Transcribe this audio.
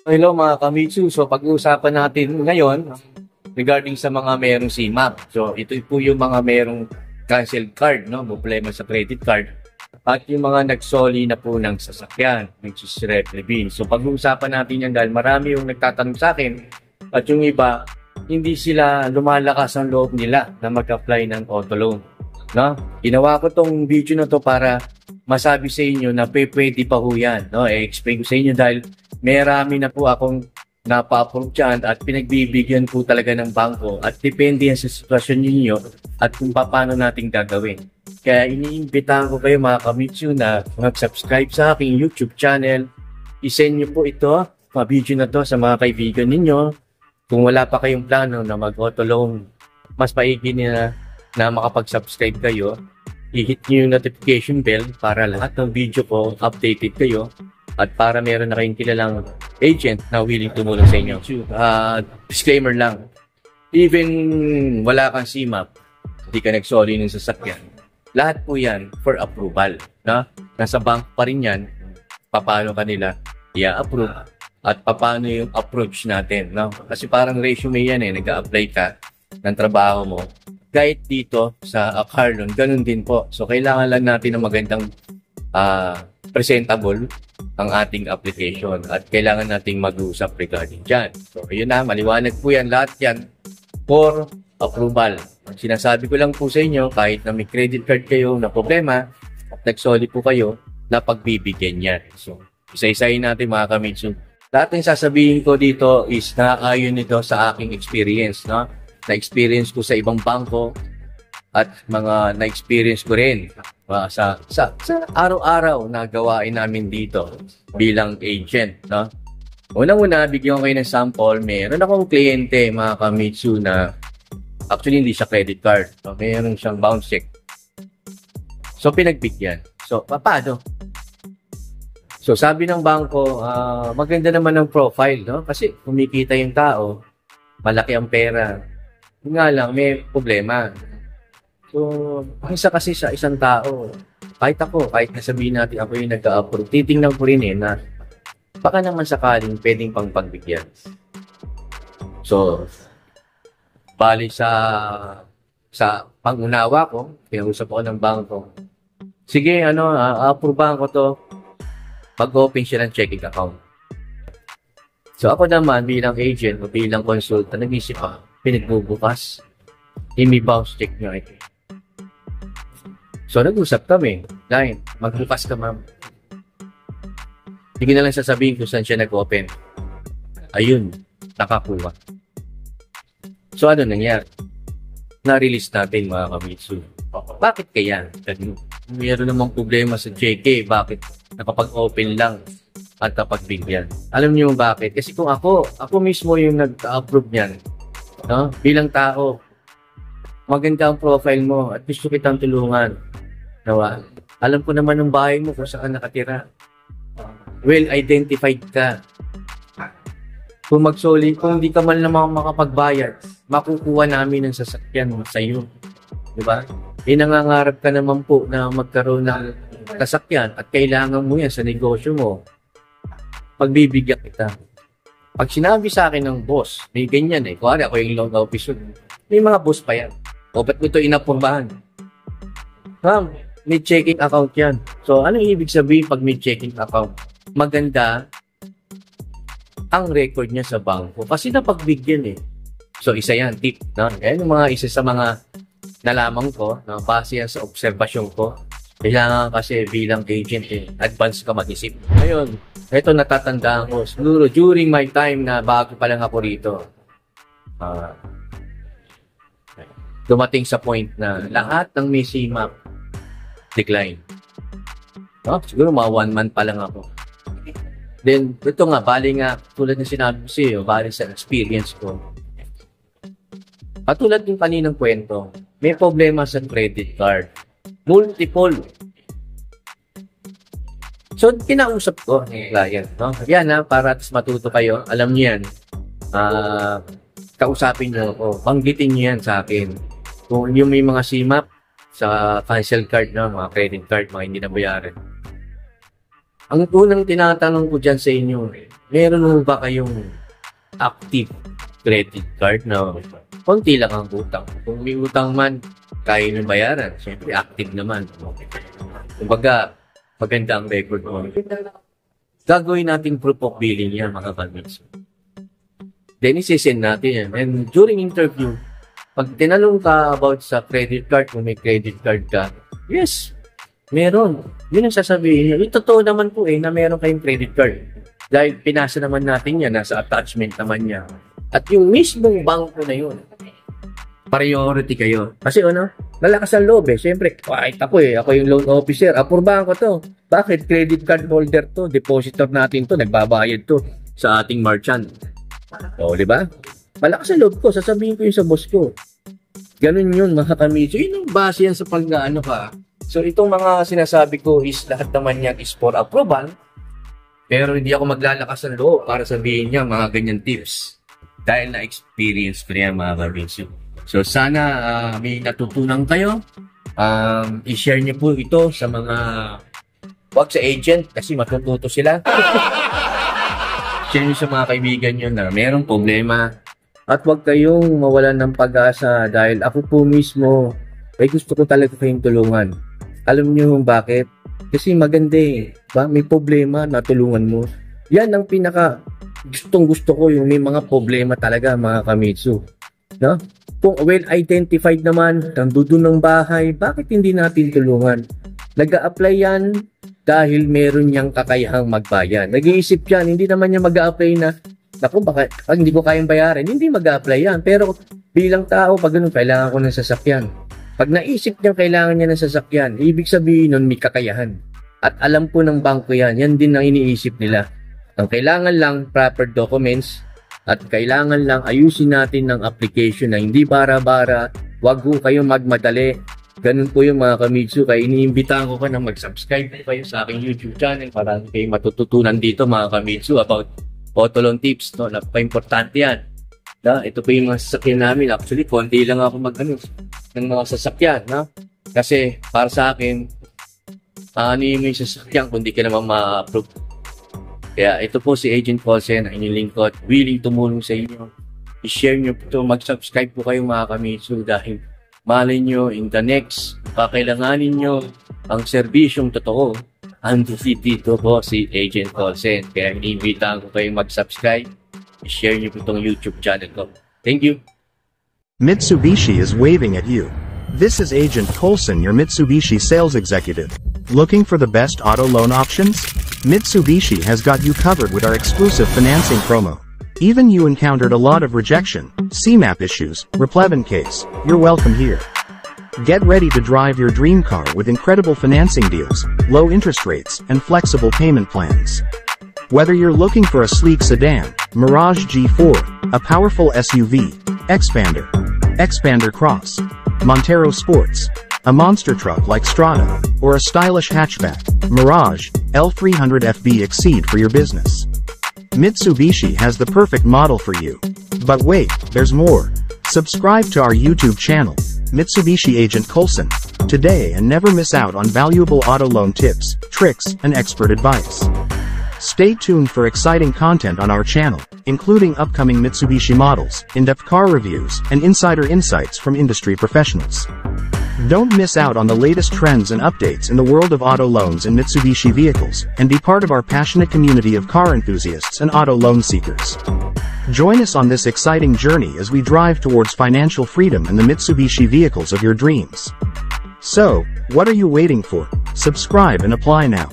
Hello mga Kamitsu. So pag-uusapan natin ngayon regarding sa mga merong CMAP. So ito po yung mga merong canceled card, no? Problema sa credit card. At yung mga nagsoli na po ng sasakyan, which is Replevin. So pag-uusapan natin yan dahil marami yung nagtatanong sa akin at yung iba, hindi sila lumalakas ang loob nila na mag-apply ng auto loan. No? Ginawa ko tong video na to para masabi sa inyo na pwede pa ho yan. No? I-explain ko sa inyo dahil marami na po akong napa-approve dyan at pinagbibigyan po talaga ng bangko at depende yan sa sitwasyon ninyo at kung paano natin gagawin. Kaya iniimbitahan ko kayo mga Kamitsu na mag-subscribe sa aking YouTube channel. I-send nyo po ito, mga video na to sa mga kaibigan ninyo. Kung wala pa kayong plano na mag-auto loan, mas paigi na makapag-subscribe kayo. I-hit nyo yung notification bell para lahat ng video ko updated kayo. At para meron na kayong kilalang agent na willing tumulong sa inyo. Disclaimer lang. Even wala kang CMAP, hindi ka nagsoli ng sasakyan, lahat po yan for approval. No? Nasa bank pa rin yan, paano kanila i-approve at paano yung approach natin. No? Kasi parang resume yan nag-a-apply ka ng trabaho mo. Kahit dito sa car loan, ganun din po. So kailangan lang natin ng magandang presentable ang ating application at kailangan nating mag-uusap regarding dyan. So, yun na, maliwanag po yan. Lahat yan for approval. Sinasabi ko lang po sa inyo, kahit na may credit card kayo na problema at nagsoli po kayo, na pagbibigyan yan. So, isa-isahin natin mga Kamitsu. Lahat ng sasabihin ko dito is nakakayon nito sa aking experience. No? Na-experience ko sa ibang bangko at mga na-experience ko rin sa araw-araw na gawain namin dito bilang agent. No? Unang-una, bigyan ko kayo ng sample. Meron akong kliyente, mga Kamitsu, na actually hindi siya credit card. So, meron siyang bounce check. So, pinagbigyan. So, paano? So, sabi ng bangko, maganda naman ang profile. No? Kasi kumikita yung tao, malaki ang pera. Yung nga lang, may problema. So, isa kasi sa isang tao, kahit nasabihin natin ako yung nag-a-approve, titingnan ko rin na baka naman sakaling pwedeng pang pagbigyan. So, bali sa pangunawa ko, pinausap ako ng bangko. Sige, approvean ko to, pag-open siya ng checking account. So, ako naman bilang agent o bilang consultant, nag-isip ako, pinagbubukas, may bounce check nyo ito. So, nag-usap kami. Dahil, magbukas ka, ma'am. Hindi ko na lang sasabihin kung saan siya nag-open. Ayun, nakakuha. So, ano nangyari? Na-release natin, mga Kamitsu. Bakit kaya? Mayroon namang problema sa JK. Bakit nakapag-open lang at napagbigyan? Alam niyo bakit? Kasi kung ako mismo yung nag-approve niyan, no? Bilang tao, maganda ang profile mo at gusto kitang tulungan. Nawa, alam ko naman ng bahay mo kung saan nakatira. Well identified ka. Kung hindi ka man naman makapagbayad, makukuha namin ng sasakyan sa iyo. Diba? Nangangarap ka naman po na magkaroon ng sasakyan at kailangan mo yan sa negosyo mo. Pagbibigyan kita. Pag sinabi sa akin ng boss, may ganyan kuwari ako yung loan officer, may mga boss pa yan. O ba't mo ito inapurbahan? Ma'am, may checking account yan. So, ano ibig sabihin pag may checking account? Maganda ang record niya sa bangko. Kasi napagbigyan So, isa yan, tip. No? Yan yung isa sa mga nalaman ko, no? Base yan sa obserbasyon ko. Kailangan kasi bilang agent, advance ka mag-isip. Ngayon, ito natatandaan ko. Siguro, during my time na bago pa lang ako rito, dumating sa point na lahat ng may CMAP decline. No? Siguro mga 1 month pa lang ako. Then, ito nga, bali nga, tulad ng sinabi ko sa'yo, bali sa experience ko. Katulad ng kaninang kwento, may problema sa credit card. Multiple. So, kinausap ko ng client. No? Yan para matuto kayo. Alam niyo yan. Kausapin niyo ako. Banggitin niyo yan sa akin. Kung yung may mga CMAP, sa cancel card na, mga credit card, mga hindi nabayaran. Ang unang tinatanong ko dyan sa inyo, meron mo ba kayong active credit card na konti lang ang utang? Kung may utang man, kaya nyo bayaran. Siyempre, active naman. Kumbaga, maganda ang record mo. Gagawin natin proof of billing yan, mga kalmitso. Then, isisend natin yan. And during interview, pag tinanong ka about sa credit card, kung may credit card ka, yes, meron. Yun ang sasabihin niya. Totoo naman po na meron kayong credit card. Dahil pinasa naman natin yan, nasa attachment naman niya. At yung mismong bangko na yun, priority kayo. Kasi malakas ang loob Siyempre, kahit ako yung loan officer, apurbahan ko to. Bakit? Credit card holder to, depositor natin to, nagbabayad to sa ating merchant. O, di ba? Malakas ang loob ko, sasabihin ko yung sa boss ko. Ganun yun, mga kamitso. Yun ang base yan sa pag-ano ka. So, itong mga sinasabi ko is lahat naman yan is for approval. Pero hindi ako maglalakas ng loob para sabihin niya mga ganyan tips. Dahil na-experience ko yan, mga kamitso. So, sana may natutunan kayo. I-share niyo po ito sa mga wag sa agent kasi matututo sila. Share niyo sa mga kaibigan niyo na mayroong problema. At wag kayong mawalan ng pag-asa dahil ako po mismo ay gusto ko talaga kayong tulungan. Alam niyo bakit? Kasi maganda ba? May problema, natulungan mo. Yan ang pinaka gusto ko yung may mga problema talaga, mga kamitsu. No? Kung well-identified naman, nandun ng bahay, bakit hindi natin tulungan? Nag-a-apply yan dahil meron niyang kakayahang magbayan. Nag-iisip yan, hindi naman niya mag-a-apply na, naku, baka hindi ko kayang bayaran, hindi mag-a-apply yan. Pero bilang tao, pag ganun, kailangan ko ng sasakyan. Pag naisip niya kailangan niya ng sasakyan, ibig sabihin nun may kakayahan. At alam po ng bangko yan, yan din ang iniisip nila. Ang kailangan lang, proper documents, at kailangan lang ayusin natin ng application na hindi bara-bara, wag po kayong magmadali. Ganun po yung mga kamitsu, kaya iniimbitahan ko na mag-subscribe po kayo sa aking YouTube channel para kayo matututunan dito, mga kamitsu, about auto loan tips, no? Napaka-importante yan. Ito po yung mga sasakyan namin. Actually, konti lang ako ng mga sasakyan, no? Kasi para sa akin, ano yung sasakyan kung di ka naman ma-approve. Kaya ito po si Agent Paulsen, ang inyong lingkod, willing tumulong sa inyo. I-share nyo po ito, mag-subscribe po kayo, mga kamitsu, dahil malay nyo in the next, kakailanganin nyo ang serbisyong totoo. Dito po si Agent Paulsen. Kaya iniimbitahan ko kayong mag-subscribe, i-share nyo po itong YouTube channel ko. Thank you. Mitsubishi is waving at you. This is Agent Paulsen, your Mitsubishi sales executive. Looking for the best auto loan options? Mitsubishi has got you covered with our exclusive financing promo. Even you encountered a lot of rejection, CMAP issues, replevin case, you're welcome here. Get ready to drive your dream car with incredible financing deals, low interest rates, and flexible payment plans. Whether you're looking for a sleek sedan, Mirage G4, a powerful SUV, Xpander Cross, Montero Sports, a monster truck like Strada, or a stylish hatchback, Mirage, L300FB Exceed for your business. Mitsubishi has the perfect model for you. But wait, there's more. Subscribe to our YouTube channel, Mitsubishi Agent Paulsen, today and never miss out on valuable auto loan tips, tricks, and expert advice. Stay tuned for exciting content on our channel, including upcoming Mitsubishi models, in-depth car reviews, and insider insights from industry professionals. Don't miss out on the latest trends and updates in the world of auto loans and Mitsubishi vehicles, and be part of our passionate community of car enthusiasts and auto loan seekers. Join us on this exciting journey as we drive towards financial freedom and the Mitsubishi vehicles of your dreams. So, what are you waiting for? Subscribe and apply now.